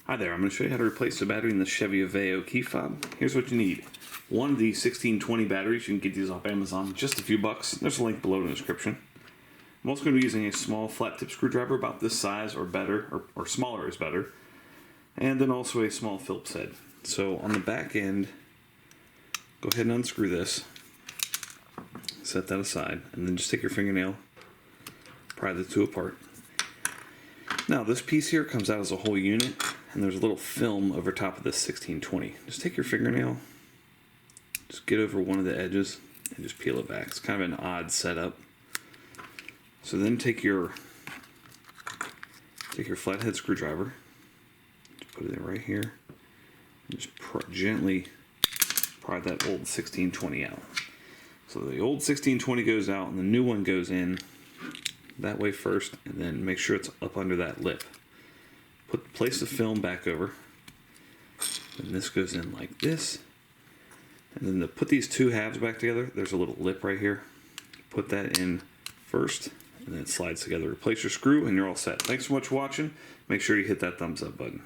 Hi there, I'm going to show you how to replace the battery in the Chevy Aveo key fob. Here's what you need. One of the 1620 batteries, you can get these off Amazon, just a few bucks. There's a link below in the description. I'm also going to be using a small flat tip screwdriver about this size or better, or smaller is better. And then also a small Phillips head. So on the back end, go ahead and unscrew this. Set that aside, and then just take your fingernail, pry the two apart. Now this piece here comes out as a whole unit, and there's a little film over top of this 1620. Just take your fingernail, just get over one of the edges, and just peel it back. It's kind of an odd setup. So then take your flathead screwdriver, just put it in right here, and just gently pry that old 1620 out. So the old 1620 goes out and the new one goes in that way first, and then make sure it's up under that lip. Place the film back over, and this goes in like this. And then to put these two halves back together, there's a little lip right here. Put that in first, and then it slides together. Replace your screw, and you're all set. Thanks so much for watching. Make sure you hit that thumbs up button.